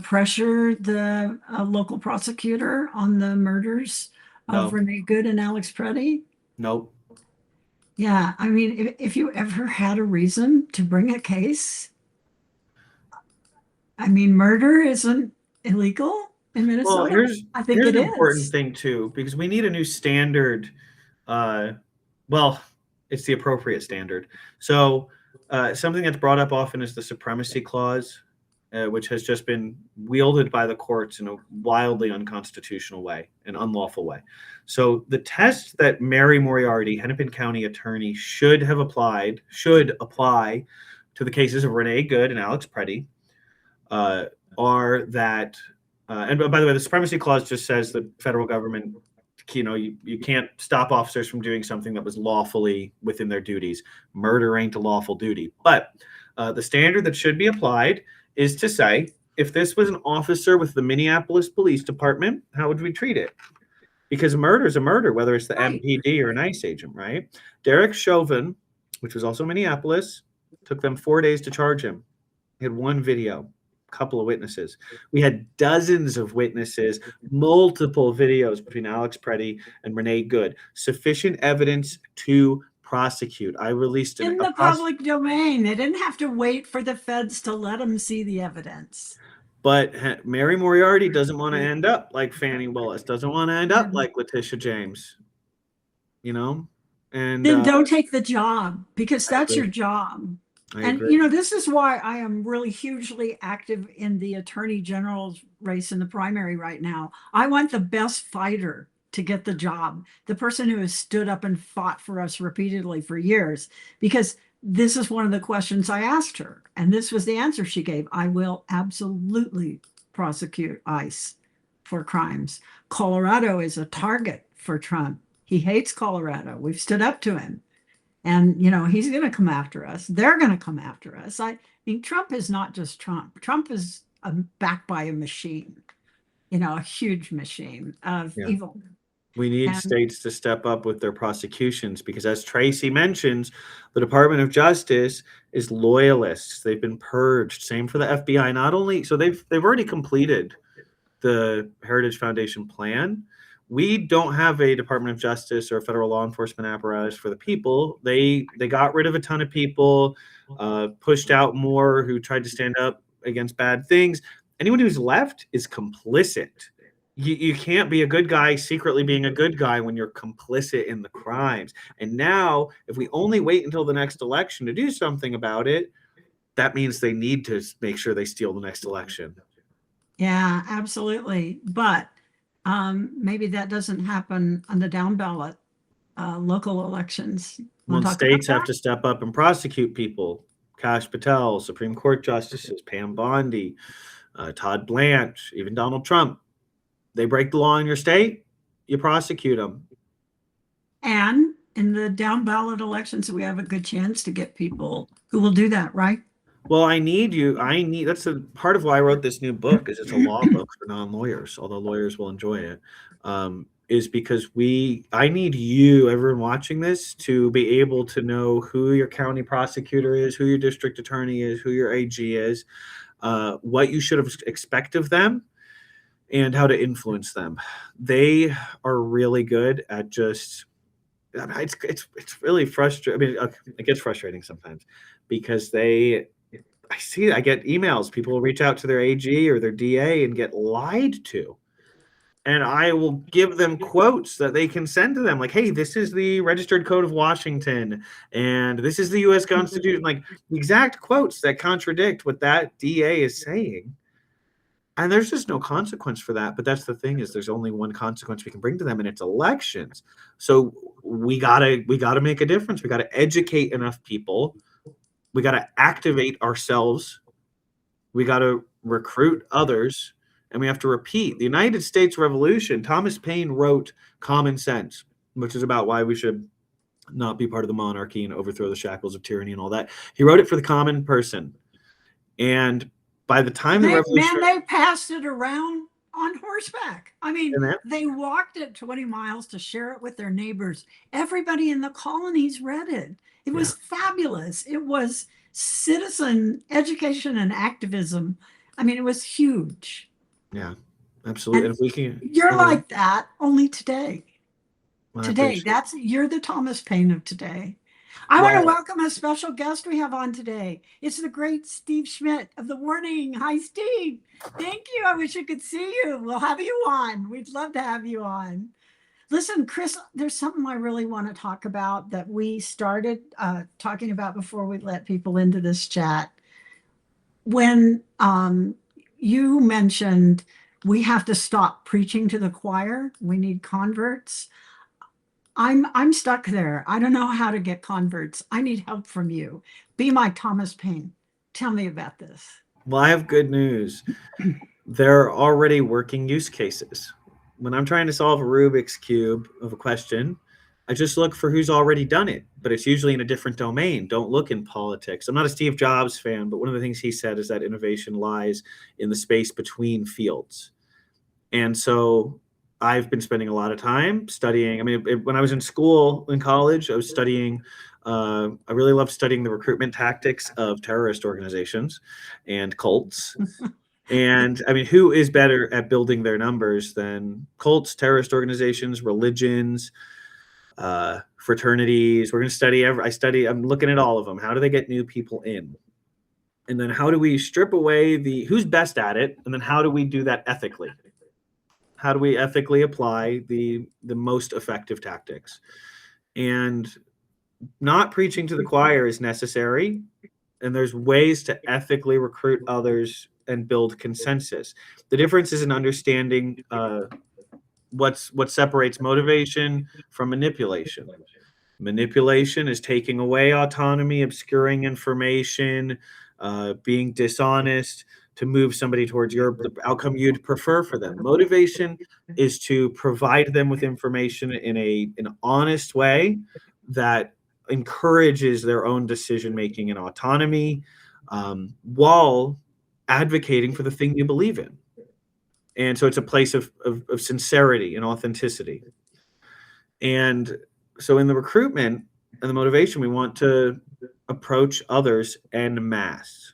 pressure the local prosecutor on the murders of Renee Good and Alex Preddy? Nope. Yeah, I mean, if you ever had a reason to bring a case, I mean, murder isn't illegal in Minnesota. Well, I think here's it an important is. thing too, because we need a new standard. Well, it's the appropriate standard. So something that's brought up often is the supremacy clause, which has just been wielded by the courts in a wildly unconstitutional way, an unlawful way. So the test that Mary Moriarty, Hennepin County attorney, should apply to the cases of Renee Good and Alex Preddy are that, and by the way, the supremacy clause just says the federal government, you can't stop officers from doing something that was lawfully within their duties. Murder ain't a lawful duty. But the standard that should be applied is to say, if this was an officer with the Minneapolis Police Department, how would we treat it? Because murder is a murder, whether it's the MPD or an ICE agent, right? Derek Chauvin, which was also Minneapolis, took them 4 days to charge him. He had one video, couple of witnesses. We had dozens of witnesses, multiple videos between Alex Preddy and Renee Good. Sufficient evidence to prosecute. I released in the public domain. They didn't have to wait for the feds to let them see the evidence. But Mary Moriarty doesn't want to end up like Fannie Willis, doesn't want to end up like Letitia James, and then don't take the job, because that's your job. And this is why I am really hugely active in the attorney general's race in the primary right now. I want the best fighter to get the job, the person who has stood up and fought for us repeatedly for years, because this is one of the questions I asked her, and this was the answer she gave. I will absolutely prosecute ICE for crimes. Colorado is a target for Trump. He hates Colorado. We've stood up to him. And, he's going to come after us. They're going to come after us. I mean, Trump is not just Trump. Trump is backed by a machine, a huge machine of evil. We need states to step up with their prosecutions because, as Tracy mentions, the Department of Justice is loyalists. They've been purged. Same for the FBI. Not only so they've already completed the Heritage Foundation plan. We don't have a Department of Justice or a federal law enforcement apparatus for the people. They got rid of a ton of people, pushed out more who tried to stand up against bad things. Anyone who's left is complicit. You can't be a good guy secretly being a good guy when you're complicit in the crimes. And now, if we only wait until the next election to do something about it, that means they need to make sure they steal the next election. Yeah, absolutely. But maybe that doesn't happen on the down ballot local elections. Well, states have to step up and prosecute people. Kash Patel, Supreme Court justices, Pam Bondi, Todd Blanche, even Donald Trump. They break the law in your state, you prosecute them. And in the down ballot elections, we have a good chance to get people who will do that, right? Well, that's a part of why I wrote this new book, is it's a law book for non-lawyers, although lawyers will enjoy it, is because I need you, everyone watching this, to be able to know who your county prosecutor is, who your district attorney is, who your AG is, what you should expect of them, and how to influence them. They are really good at just, it's really frustrating. I mean, it gets frustrating sometimes because I get emails. People will reach out to their AG or their DA and get lied to. And I will give them quotes that they can send to them. Like, hey, this is the Registered Code of Washington, and this is the U.S. Constitution. Like, exact quotes that contradict what that DA is saying. And there's just no consequence for that. But that's the thing, is there's only one consequence we can bring to them, and it's elections. So we gotta make a difference. We gotta educate enough people. We gotta activate ourselves We got to recruit others, and we have to repeat. The United States Revolution, Thomas Paine wrote Common Sense, which is about why we should not be part of the monarchy and overthrow the shackles of tyranny and all that. He wrote it for the common person. And by the time the revolution, they passed it around on horseback. I mean, and that- they walked it 20 miles to share it with their neighbors. Everybody in the colonies read it. It was fabulous. It was citizen education and activism. I mean, it was huge. yeah, absolutely. And if we can, You're like that only today. I Today, appreciate you're the Thomas Paine of today. I want to welcome a special guest we have on today. It's the great Steve Schmidt of The Warning. Hi, Steve. Thank you. I wish I could see you. We'll have you on. We'd love to have you on. Listen, Chris, there's something I really want to talk about that we started talking about before we let people into this chat. When you mentioned we have to stop preaching to the choir, we need converts. I'm stuck there. I don't know how to get converts. I need help from you. Be my Thomas Paine. Tell me about this. Well, I have good news. There are already working use cases. When I'm trying to solve a Rubik's Cube of a question, I just look for who's already done it, but it's usually in a different domain. Don't look in politics. I'm not a Steve Jobs fan, but one of the things he said is that innovation lies in the space between fields. And so I've been spending a lot of time studying. I mean, when I was in school, in college, I was studying. I really loved studying the recruitment tactics of terrorist organizations and cults. And I mean, who is better at building their numbers than cults, terrorist organizations, religions, fraternities? We're going to study. I'm looking at all of them. How do they get new people in? And then how do we strip away who's best at it? And then how do we do that ethically? How do we ethically apply the most effective tactics? And not preaching to the choir is necessary. And there's ways to ethically recruit others and build consensus. The difference is in understanding what separates motivation from manipulation. Manipulation is taking away autonomy, obscuring information, being dishonest, to move somebody towards the outcome you'd prefer for them. Motivation is to provide them with information in an honest way that encourages their own decision making and autonomy, while advocating for the thing you believe in. And so it's a place of sincerity and authenticity. And so in the recruitment and the motivation, we want to approach others en masse.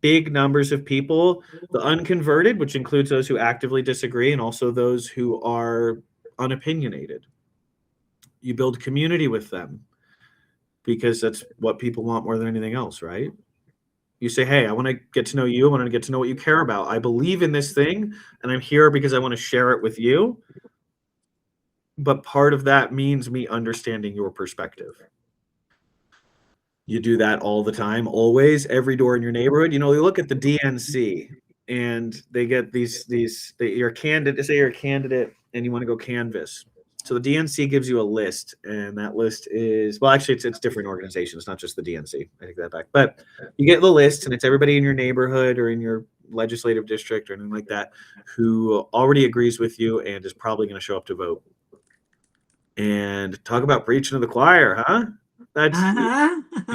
Big numbers of people, the unconverted, which includes those who actively disagree, and also those who are unopinionated. You build community with them because that's what people want more than anything else, right? You say, hey, I want to get to know you. I want to get to know what you care about. I believe in this thing, and I'm here because I want to share it with you. But part of that means me understanding your perspective. You do that all the time, always, every door in your neighborhood. You look at the DNC and they get you're a candidate, say you're a candidate and you want to go canvass. So the DNC gives you a list, and that list is, well, actually it's different organizations, not just the DNC. I take that back. But you get the list, and it's everybody in your neighborhood or in your legislative district or anything like that who already agrees with you and is probably going to show up to vote. And talk about preaching to the choir, huh? That's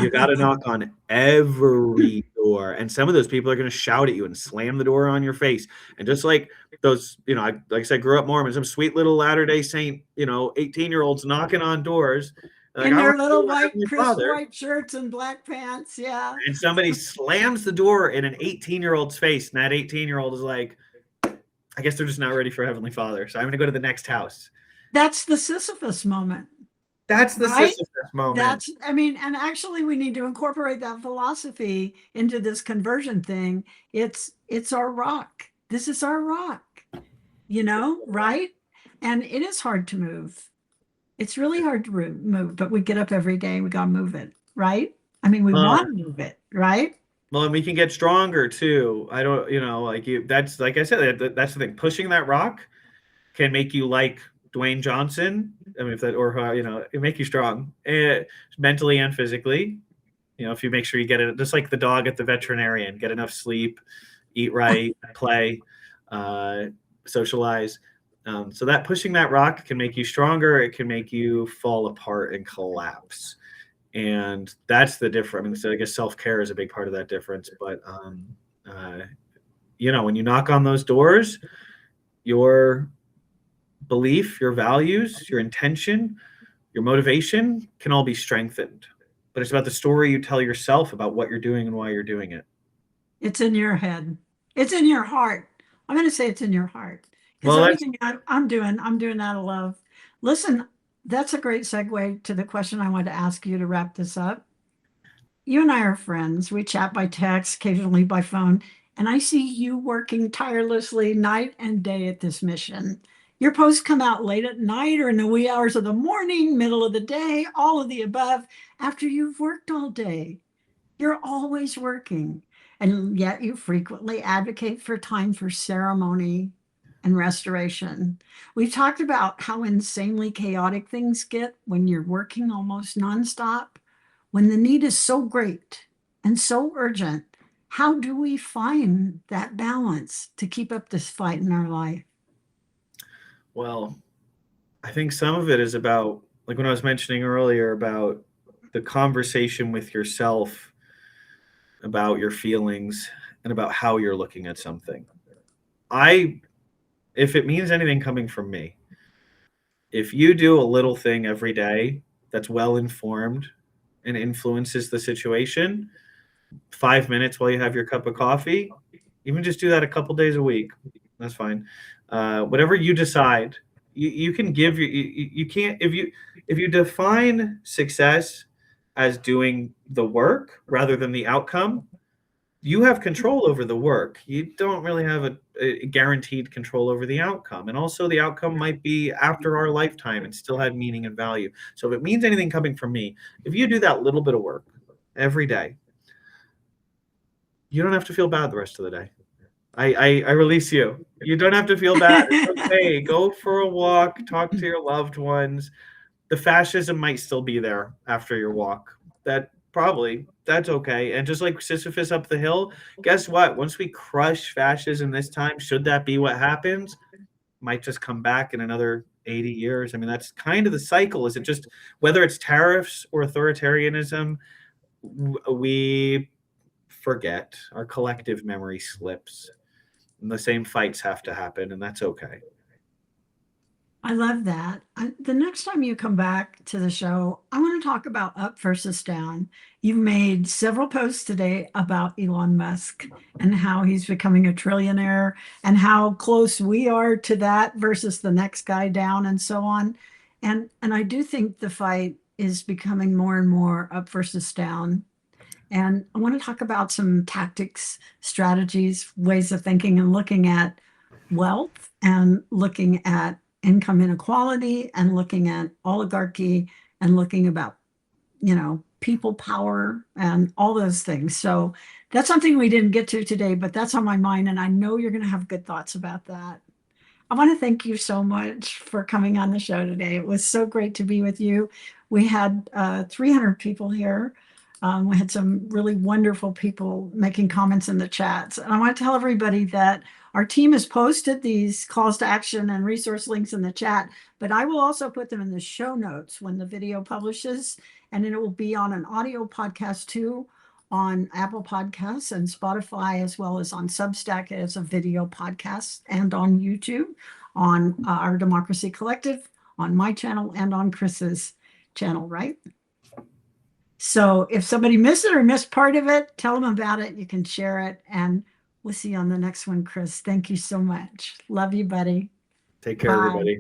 you got to knock on every door, and some of those people are going to shout at you and slam the door on your face. And just like those, like I said, grew up Mormon, some sweet little Latter-day Saint, 18-year-olds knocking on doors, in their little white shirts and black pants, yeah. And somebody slams the door in an 18-year-old's face, and that 18-year-old is like, I guess they're just not ready for Heavenly Father, so I'm going to go to the next house. That's the Sisyphus moment. That's the Sisyphus moment. And actually we need to incorporate that philosophy into this conversion thing. It's our rock. This is our rock, right? And it is hard to move. It's really hard to move, but we get up every day. We got to move it, right? We want to move it, right? Well, and we can get stronger too. I don't, that's like I said, that's the thing. Pushing that rock can make you like Dwayne Johnson. It make you strong, mentally and physically. If you make sure you get it, just like the dog at the veterinarian, get enough sleep, eat right, play, socialize. So that pushing that rock can make you stronger. It can make you fall apart and collapse. And that's the difference. I mean, so I guess self-care is a big part of that difference. But, when you knock on those doors, your belief, your values, your intention, your motivation can all be strengthened. But it's about the story you tell yourself about what you're doing and why you're doing it. It's in your head. It's in your heart. I'm going to say it's in your heart. Because Well, everything I'm doing out of love. Listen, that's a great segue to the question I wanted to ask you to wrap this up. You and I are friends. We chat by text, occasionally by phone, and I see you working tirelessly night and day at this mission. Your posts come out late at night or in the wee hours of the morning, middle of the day, all of the above, after you've worked all day. You're always working, and yet you frequently advocate for time for ceremony and restoration. We've talked about how insanely chaotic things get when you're working almost nonstop, when the need is so great and so urgent. How do we find that balance to keep up this fight in our life? Well, I think some of it is about, like when I was mentioning earlier, about the conversation with yourself, about your feelings, and about how you're looking at something. If it means anything coming from me, if you do a little thing every day that's well informed and influences the situation, 5 minutes while you have your cup of coffee, even just do that a couple days a week. That's fine. Whatever you decide, you can give you can't, if you define success as doing the work rather than the outcome, you have control over the work. You don't really have a guaranteed control over the outcome. And also the outcome might be after our lifetime and still had meaning and value. So if it means anything coming from me, if you do that little bit of work every day, you don't have to feel bad the rest of the day. I release you. You don't have to feel bad. It's okay. Go for a walk, talk to your loved ones. The fascism might still be there after your walk. That's okay. And just like Sisyphus up the hill, guess what? Once we crush fascism this time, should that be what happens, might just come back in another 80 years. I mean, that's kind of the cycle. Is it just, whether it's tariffs or authoritarianism, we forget, our collective memory slips, and the same fights have to happen, and that's okay. I love that. The next time you come back to the show, I want to talk about up versus down. You've made several posts today about Elon Musk and how he's becoming a trillionaire and how close we are to that versus the next guy down and so on. And I do think the fight is becoming more and more up versus down. And I want to talk about some tactics, strategies, ways of thinking and looking at wealth and looking at income inequality and looking at oligarchy and looking about, people power and all those things. So that's something we didn't get to today, but that's on my mind. And I know you're going to have good thoughts about that. I want to thank you so much for coming on the show today. It was so great to be with you. We had 300 people here. We had some really wonderful people making comments in the chats. And I want to tell everybody that our team has posted these calls to action and resource links in the chat, but I will also put them in the show notes when the video publishes, and it will be on an audio podcast too, on Apple Podcasts and Spotify, as well as on Substack as a video podcast, and on YouTube, on our Democracy Collective, on my channel, and on Chris's channel, right? So if somebody missed it or missed part of it, tell them about it. You can share it. And we'll see you on the next one, Chris. Thank you so much. Love you, buddy. Take care, Bye. everybody.